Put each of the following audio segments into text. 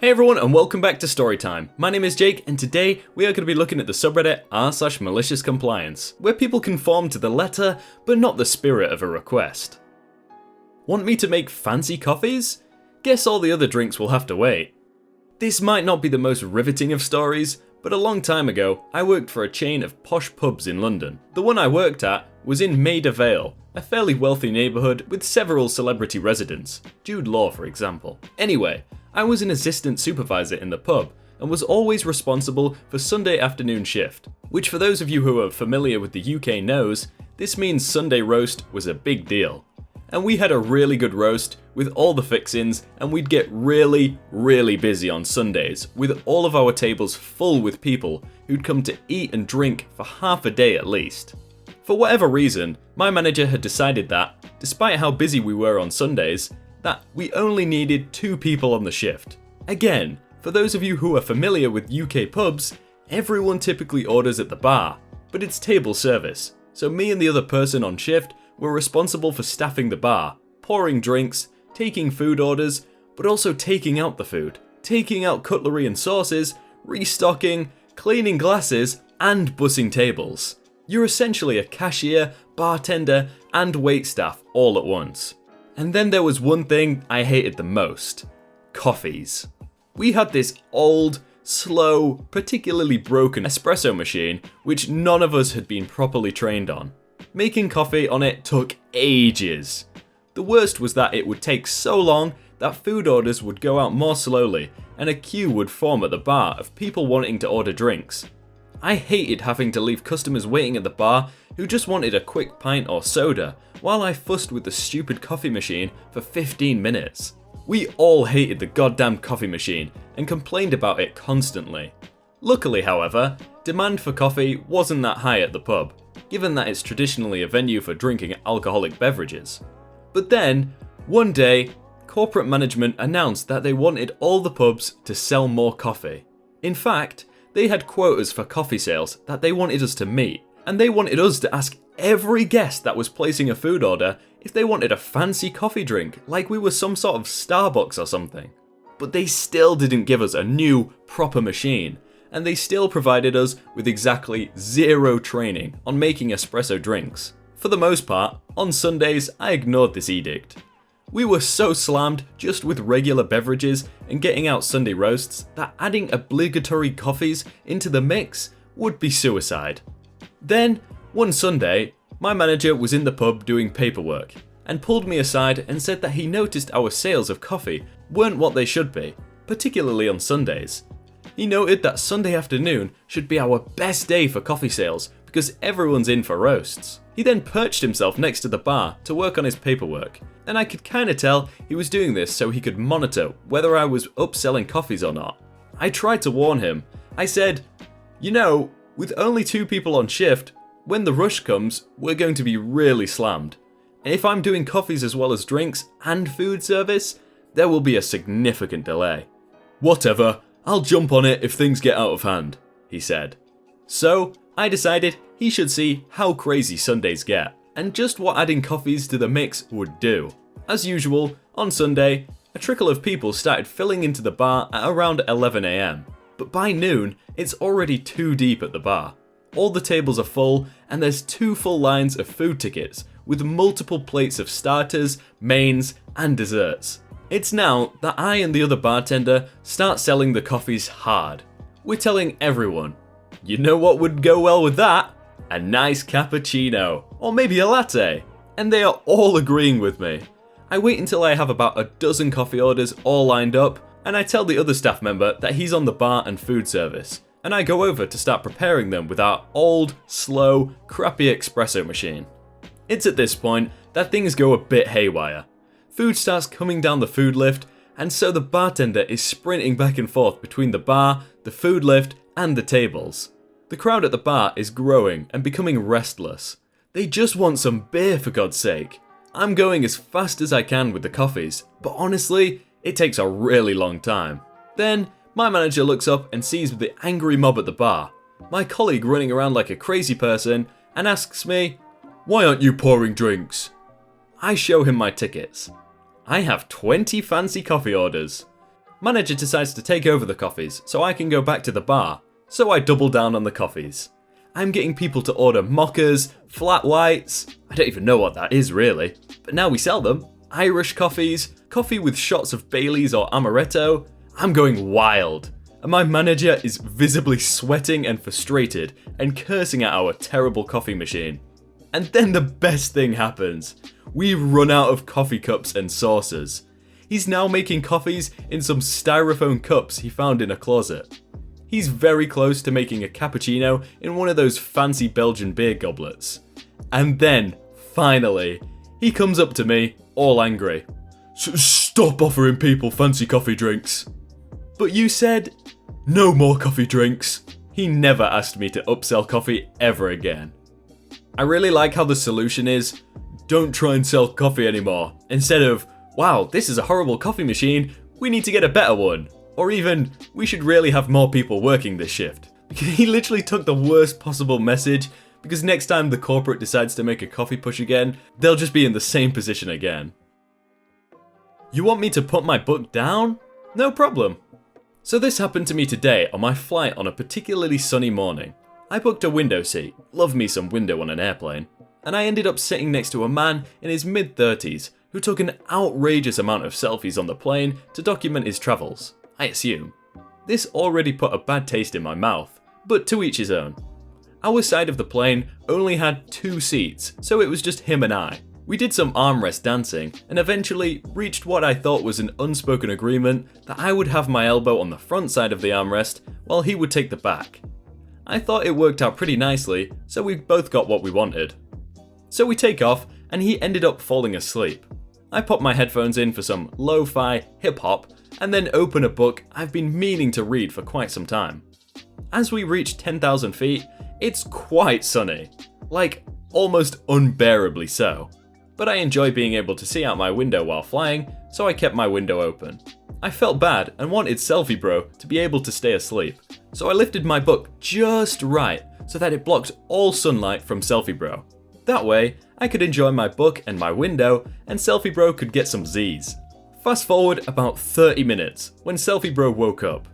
Hey everyone and welcome back to Storytime. My name is Jake and today we are going to be looking at the subreddit r/maliciouscompliance, where people conform to the letter but not the spirit of a request. Want me to make fancy coffees? Guess all the other drinks will have to wait. This might not be the most riveting of stories, but a long time ago I worked for a chain of posh pubs in London. The one I worked at was in Maida Vale, a fairly wealthy neighbourhood with several celebrity residents, Jude Law for example. Anyway, I was an assistant supervisor in the pub and was always responsible for Sunday afternoon shift, which for those of you who are familiar with the UK knows, this means Sunday roast was a big deal. And we had a really good roast with all the fixings, and we'd get really busy on Sundays with all of our tables full with people who'd come to eat and drink for half a day at least. For whatever reason, my manager had decided that, despite how busy we were on Sundays, that we only needed 2 people on the shift. Again, for those of you who are familiar with UK pubs, everyone typically orders at the bar, but it's table service, so me and the other person on shift were responsible for staffing the bar, pouring drinks, taking food orders, but also taking out the food, taking out cutlery and sauces, restocking, cleaning glasses, and bussing tables. You're essentially a cashier, bartender, and waitstaff all at once. And then there was one thing I hated the most: coffees. We had this old, slow, particularly broken espresso machine which none of us had been properly trained on. Making coffee on it took ages. The worst was that it would take so long that food orders would go out more slowly and a queue would form at the bar of people wanting to order drinks. I hated having to leave customers waiting at the bar who just wanted a quick pint or soda while I fussed with the stupid coffee machine for 15 minutes. We all hated the goddamn coffee machine and complained about it constantly. Luckily, however, demand for coffee wasn't that high at the pub, given that it's traditionally a venue for drinking alcoholic beverages. But then, one day, corporate management announced that they wanted all the pubs to sell more coffee. In fact, they had quotas for coffee sales that they wanted us to meet, and they wanted us to ask every guest that was placing a food order if they wanted a fancy coffee drink, like we were some sort of Starbucks or something. But they still didn't give us a new, proper machine, and they still provided us with exactly 0 training on making espresso drinks. For the most part, on Sundays I ignored this edict. We were so slammed just with regular beverages and getting out Sunday roasts that adding obligatory coffees into the mix would be suicide. Then, one Sunday, my manager was in the pub doing paperwork and pulled me aside and said that he noticed our sales of coffee weren't what they should be, particularly on Sundays. He noted that Sunday afternoon should be our best day for coffee sales because everyone's in for roasts. He then perched himself next to the bar to work on his paperwork, and I could kinda tell he was doing this so he could monitor whether I was upselling coffees or not. I tried to warn him. I said, with only 2 people on shift, when the rush comes, we're going to be really slammed. And if I'm doing coffees as well as drinks and food service, there will be a significant delay. Whatever, I'll jump on it if things get out of hand, he said. So, I decided he should see how crazy Sundays get, and just what adding coffees to the mix would do. As usual, on Sunday, a trickle of people started filling into the bar at around 11 AM. But by noon, it's already too deep at the bar. All the tables are full, and there's 2 full lines of food tickets with multiple plates of starters, mains, and desserts. It's now that I and the other bartender start selling the coffees hard. We're telling everyone, you know what would go well with that? A nice cappuccino, or maybe a latte. And they are all agreeing with me. I wait until I have about a dozen coffee orders all lined up, and I tell the other staff member that he's on the bar and food service, and I go over to start preparing them with our old, slow, crappy espresso machine. It's at this point that things go a bit haywire. Food starts coming down the food lift, and so the bartender is sprinting back and forth between the bar, the food lift, and the tables. The crowd at the bar is growing and becoming restless. They just want some beer, for God's sake. I'm going as fast as I can with the coffees, but honestly, it takes a really long time. Then, my manager looks up and sees the angry mob at the bar, my colleague running around like a crazy person, and asks me, "Why aren't you pouring drinks?" I show him my tickets. I have 20 fancy coffee orders. Manager decides to take over the coffees so I can go back to the bar, so I double down on the coffees. I'm getting people to order mochas, flat whites, I don't even know what that is really, but now we sell them, Irish coffees, coffee with shots of Baileys or Amaretto. I'm going wild, and my manager is visibly sweating and frustrated and cursing at our terrible coffee machine. And then the best thing happens. We run out of coffee cups and saucers. He's now making coffees in some styrofoam cups he found in a closet. He's very close to making a cappuccino in one of those fancy Belgian beer goblets. And then, finally, he comes up to me, all angry. Stop offering people fancy coffee drinks. But you said, no more coffee drinks. He never asked me to upsell coffee ever again. I really like how the solution is, don't try and sell coffee anymore, instead of, wow, this is a horrible coffee machine, we need to get a better one. Or even, we should really have more people working this shift. He literally took the worst possible message, because next time the corporate decides to make a coffee push again, they'll just be in the same position again. You want me to put my book down? No problem. So this happened to me today on my flight on a particularly sunny morning. I booked a window seat, love me some window on an airplane, and I ended up sitting next to a man in his mid-30s who took an outrageous amount of selfies on the plane to document his travels, I assume. This already put a bad taste in my mouth, but to each his own. Our side of the plane only had 2 seats, so it was just him and I. We did some armrest dancing and eventually reached what I thought was an unspoken agreement that I would have my elbow on the front side of the armrest while he would take the back. I thought it worked out pretty nicely, so we both got what we wanted. So we take off and he ended up falling asleep. I pop my headphones in for some lo-fi hip-hop and then open a book I've been meaning to read for quite some time. As we reach 10,000 feet, it's quite sunny, like almost unbearably so. But I enjoy being able to see out my window while flying, so I kept my window open. I felt bad and wanted Selfie Bro to be able to stay asleep, so I lifted my book just right so that it blocked all sunlight from Selfie Bro. That way, I could enjoy my book and my window, and Selfie Bro could get some Z's. Fast forward about 30 minutes, when Selfie Bro woke up.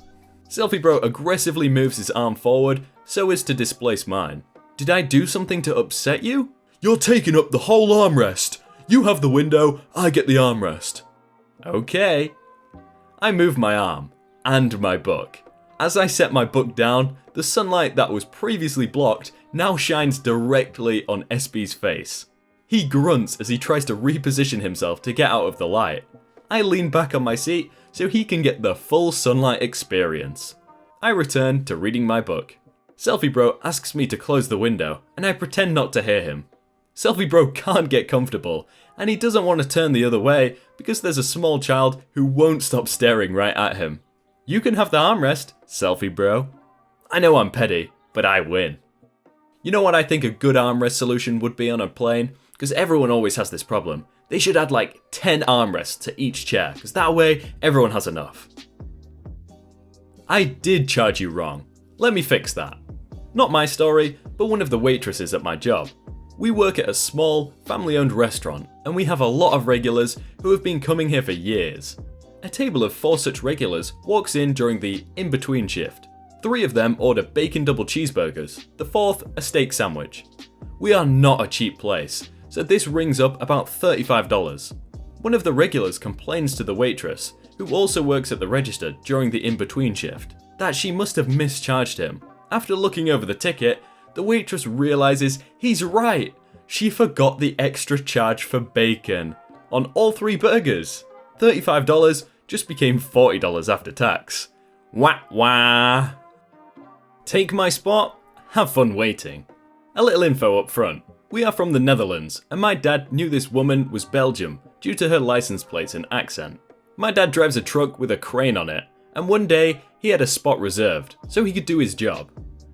Selfie Bro aggressively moves his arm forward so as to displace mine. Did I do something to upset you? You're taking up the whole armrest. You have the window, I get the armrest. Okay. I move my arm, and my book. As I set my book down, the sunlight that was previously blocked now shines directly on SB's face. He grunts as he tries to reposition himself to get out of the light. I lean back on my seat so he can get the full sunlight experience. I return to reading my book. Selfie Bro asks me to close the window, and I pretend not to hear him. Selfie Bro can't get comfortable, and he doesn't want to turn the other way because there's a small child who won't stop staring right at him. You can have the armrest, Selfie Bro. I know I'm petty, but I win. You know what I think a good armrest solution would be on a plane? Because everyone always has this problem. They should add like 10 armrests to each chair, because that way everyone has enough. I did charge you wrong. Let me fix that. Not my story, but one of the waitresses at my job. We work at a small, family-owned restaurant, and we have a lot of regulars who have been coming here for years. A table of 4 such regulars walks in during the in-between shift. 3 of them order bacon double cheeseburgers, the 4th a steak sandwich. We are not a cheap place, so this rings up about $35. One of the regulars complains to the waitress, who also works at the register during the in-between shift, that she must have mischarged him. After looking over the ticket, the waitress realizes he's right. She forgot the extra charge for bacon on all 3 burgers. $35 just became $40 after tax. Wah wah. Take my spot, have fun waiting. A little info up front. We are from the Netherlands, and my dad knew this woman was Belgium due to her license plates and accent. My dad drives a truck with a crane on it, and one day he had a spot reserved so he could do his job.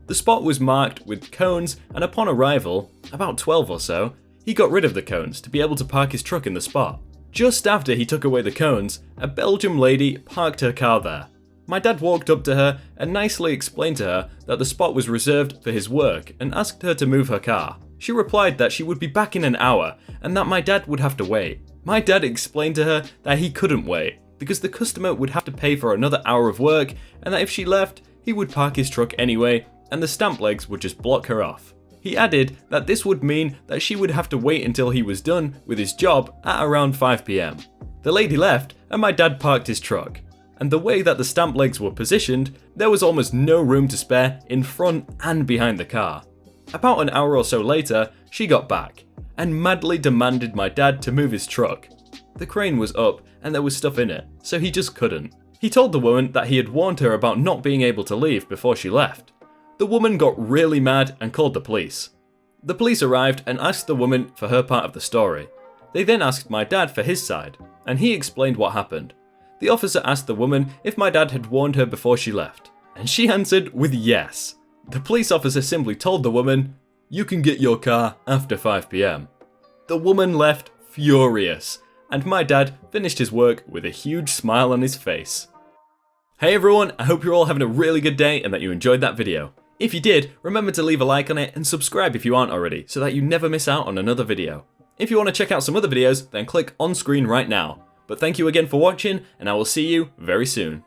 The spot was marked with cones, and upon arrival, about 12 or so, he got rid of the cones to be able to park his truck in the spot. Just after he took away the cones, a Belgian lady parked her car there. My dad walked up to her and nicely explained to her that the spot was reserved for his work and asked her to move her car. She replied that she would be back in an hour and that my dad would have to wait. My dad explained to her that he couldn't wait. because the customer would have to pay for another hour of work, and that if she left, he would park his truck anyway, and the stamp legs would just block her off. He added that this would mean that she would have to wait until he was done with his job at around 5 PM. The lady left, and my dad parked his truck. And the way that the stamp legs were positioned, there was almost no room to spare in front and behind the car. About an hour or so later, she got back, and madly demanded my dad to move his truck. The crane was up, and there was stuff in it, so he just couldn't. He told the woman that he had warned her about not being able to leave before she left. The woman got really mad and called the police. The police arrived and asked the woman for her part of the story. They then asked my dad for his side, and he explained what happened. The officer asked the woman if my dad had warned her before she left, and she answered with yes. The police officer simply told the woman, "You can get your car after 5 PM. The woman left furious, and my dad finished his work with a huge smile on his face. Hey everyone, I hope you're all having a really good day and that you enjoyed that video. If you did, remember to leave a like on it and subscribe if you aren't already, so that you never miss out on another video. If you want to check out some other videos, then click on screen right now. But thank you again for watching, and I will see you very soon.